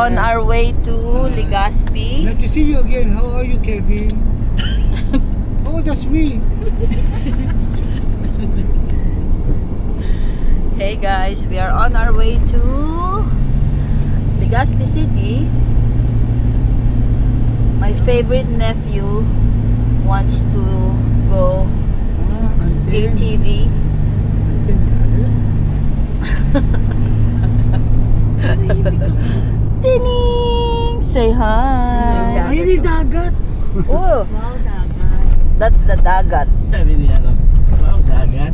on our way to Legazpi. Nice to see you again. How are you, Kevin? Oh, that's me. Hey guys, we are on our way to Legazpi City. My favorite nephew wants to go ATV. Tining! Say hi! Ayun yung dagat. Oh, Wow, dagat. that's the dagat. Sabi niya, wow, dagat.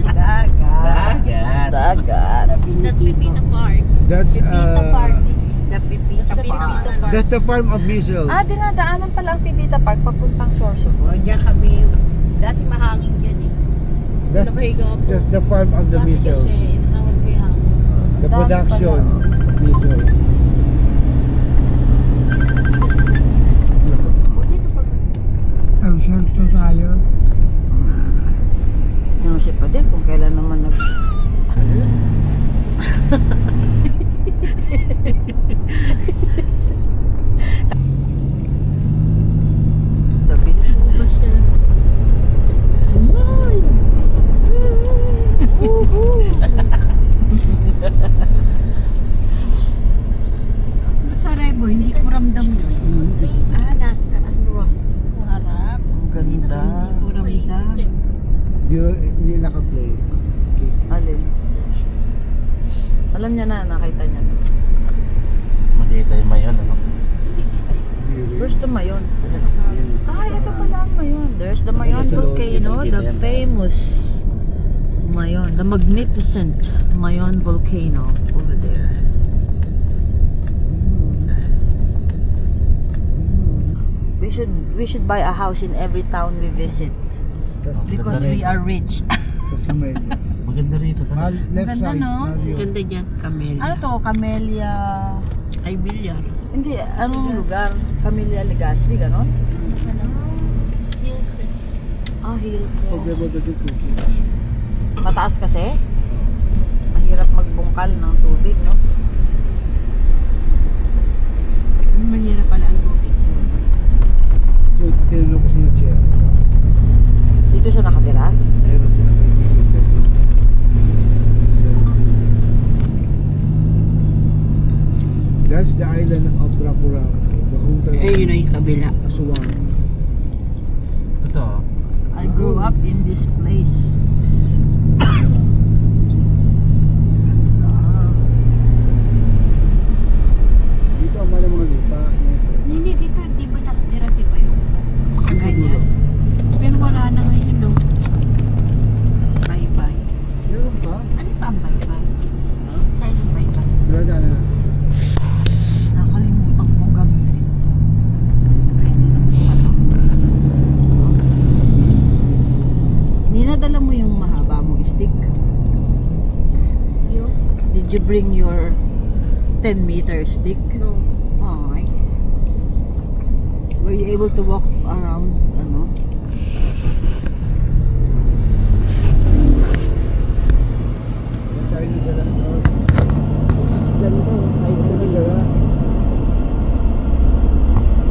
Dagat. Dagat. Dagat. That's Pipita Park. That's Pipita Park. This is the Pipita Park. that's the farm of missiles. Ah, dinadaanan pala ang Pipita Park papuntang Sorsogon. O, diyan kami. Dati mahangin dyan eh. That's, Nakahiga po. that's the farm of the Dati missiles. kasi, nakawag ko yung hangin. The Dami production pala. of missiles. Ang syempre tayo. Yung si Padel kung kailan naman nag... Tabi. Bus siya. Sa Rebo, hindi ko ramdam yun. Ah, nasa ano ako. Harap. Ang ganda. Hindi ko ramdam. Hindi naka-play. Alin? Alam niya na, nakita niya na. Makita yung mayon, ano? Where's the Mayon? Ay, ito pala ang Mayon. There's the Mayon volcano, the famous Mayon, the magnificent Mayon volcano over there. We should buy a house in every town we visit because we are rich. Kasi medyo. Maganda rito. Left Ganda, side. no? Mario. Ganda dyan, Camellia. Ano to? Camellia... Ay, bilyar. Hindi, anong lugar? Camellia Legazpi, ganon? Ah, Problema Hillcrest. dito cookies. Mataas kasi? Mahirap magbungkal ng tubig, no? Manira pala ang tubig. So, tinanong ko sila chair. Dito siya nakatira? Meron sila kaibigan. That's the island of Rapurang. The hometown Eh, yun na yung kabila. of Aswan. Ito, I grew up in this place. Dito ang mga lupa. Hindi, dito, di ba nakatira si Payo? Ganyan. Pero wala na ngayon, no? Bye-bye. Meron pa? Ano pa ang bye-bye? Kailan bye-bye? Wala na. Nakalimutan kong gamitin to. Pwede naman pa to. Ninadala mo yung mahaba mong stick? Yun? Did you bring your 10-meter stick? No. Ay. Were you able to walk around, ano? Yan tayo nagdala. Mas ganda. Yan tayo nagdala.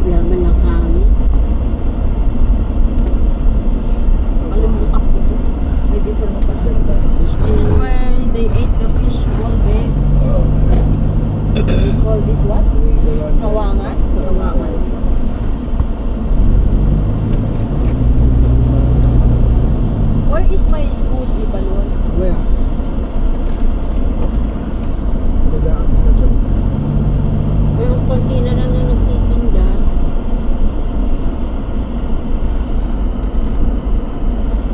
Wala man lang hangin. Kalimutan ko to. May dito na pa. This is where they ate the fish ball, babe. They call this what? Sawangan? Sawangan. Where is my school, Ibalon? Where? Dadaan ka doon. Pero konti na lang na nagtitinda.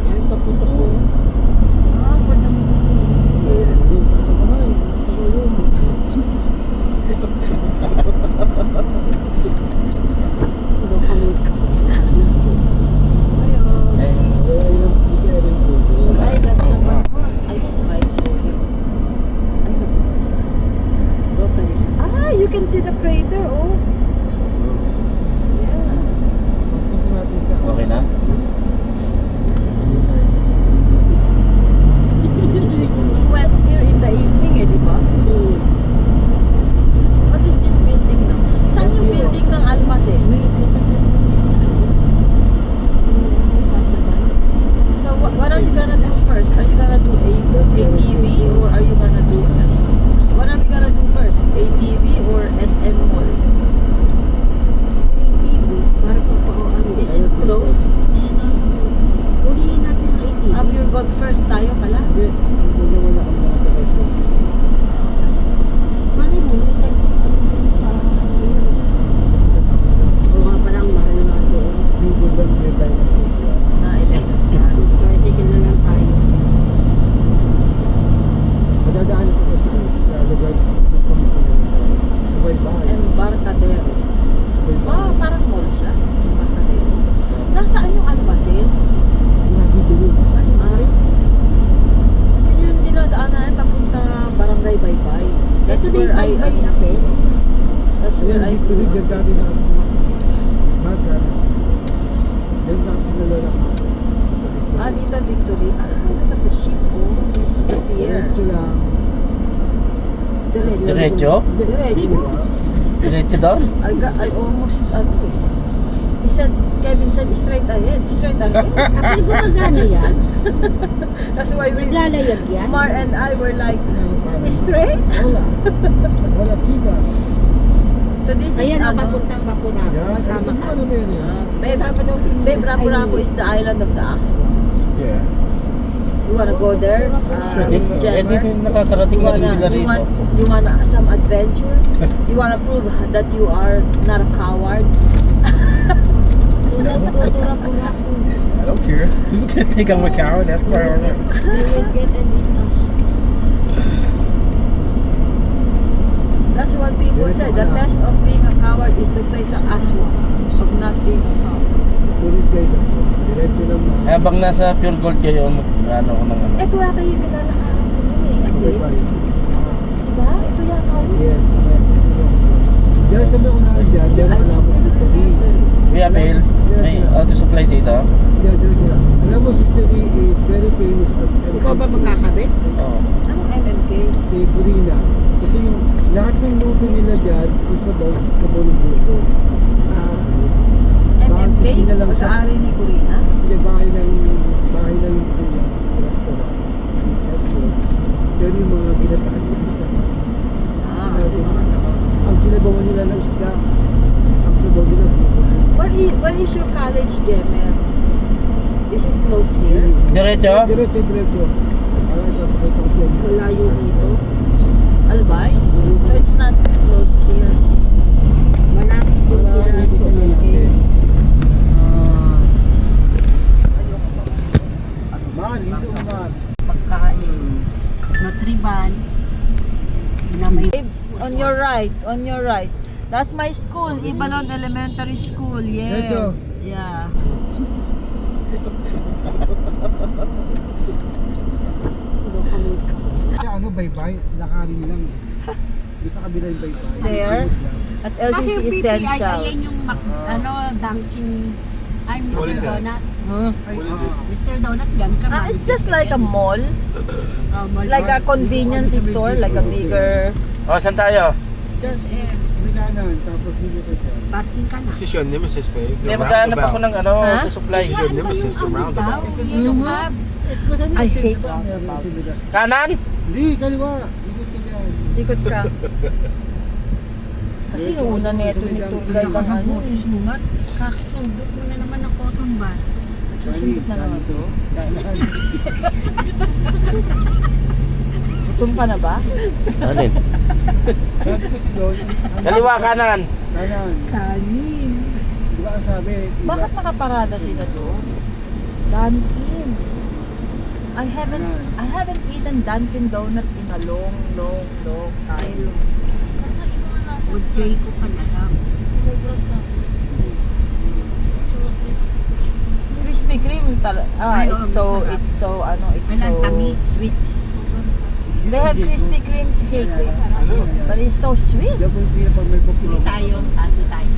Yan, tapo-tapo. Ah, for the Doon ka sa kamay. Sa room. Doon kami. Ayun. eh, Hindi ka rin po. Ay, that's the one. Ay, sorry. Ay, nabasa. Rotary. Ah, you can see the crater, oh. Yeah. Punta natin sa... okay na? We went here in the evening, eh, di ba? What is this building? Ba yung ape? That's where I Victory, grew dyan up. dati na kasi Mata. Dyan na kasi nalala ko. Ah, dito Victory. Ah, look at the ship. Oh, this is the pier. Diretso lang. Diretso. Diretso? Diretso. Diretso doon? I almost, he said, Kevin said, straight ahead, straight ahead. Apel, gumagana yan? That's why Naglalayag yan? Mar and I were like, straight? Wala. Wala, chica. So this is, Ayan ang ano, papuntang Rapurapo. Yan, Tama ka. ano ba yan? babe, Kasama daw si babe, Rapu-Rapu is the island of the Aswans. Yeah. You wanna go there? Eh, di Gemma? nakakarating You na din sila rito. you want some adventure? You wanna prove that you are not a coward? Tulad ko, Rapurapo. I don't care. People can think I'm a coward. That's quite alright. They will get and eat us. That's what people say. The test of being a coward is to face an aswang of not being a coward. Tourist guide ako. Diretso lang na. Habang nasa Pure Gold kayo, ano ko ng ano. Ito yata yung nilalakaran ko yun eh. Sabay Ate. pa rin. Diba? Ito yata yun. Yes, mamaya. Diyan sa may unahan dyan, See, dyan I ang alam mo still si Tari. remember. Kuya Phil, may auto supply dito. Diyan, diyan. Alam mo, si Tari is very famous at Ikaw ba magkakabit? Oo. Anong MMK? kay Purina. Kasi yung lahat ng luto nila dyan, ang sabaw ng buko. MMK? Kusina lang siya. Pag-aari ni Corina? Hindi, bahay ng yung restaurant. Pero yung mga ginataan yung isa. Ah, kasi mga sabaw. Ang sinabawan nila ng isda, ang sabaw nila buko. Where is your college, Jemer? Is it close here? Diretso? Diretso. Para ipapakita ko sa inyo. Malayo dito. Albay? So it's not close here. Malapit yung Para kinain ko. nakita na natin. Man, hindi umar. Pagkain. Nutriban. Na may Babe, on your right. That's my school, Ibalon Elementary School. Yes. Yeah. Sa ano, baybay, lakarin lang. Doon sa kabila yung baybay. There. At LCC Essentials. Ayan yung Dunkin. I'm What is Mr. that? Donut. What is it? Mr. Donut, gan ka man. It's just like a mall. Like a convenience store, like a bigger... Oh, saan tayo? Yes, May kanan, tapos dito ka dyan. parking ka na. This is your nemesis, babe. Hindi, magkahanap ako ng ano, Ha? auto supply. This is your nemesis, the roundabout. I hate roundabouts. Kanan? Hindi, kaliwa. Ikot ka dyan. Ikot ka. Kasi yung una neto ni tour guide ang ano. Sumat. Kakasundot mo na naman ng cotton bud. Susundot na naman ito. Kanan. Gutom ka na ba? Alin? Sabi ko si Don, Kaliwa kanan. kanan. Kanin. Di ba ang sabi? Bakit nakaparada sila doon? Dunkin. I haven't eaten Dunkin Donuts in a long time. Mag-jay ko ka na lang. Krispy Kreme Ay, oo, it's so Walang tamis. sweet. They have Krispy Kreme's cake, but it's so sweet. Diyan po yung pinapag may popular. Tayo, tayo.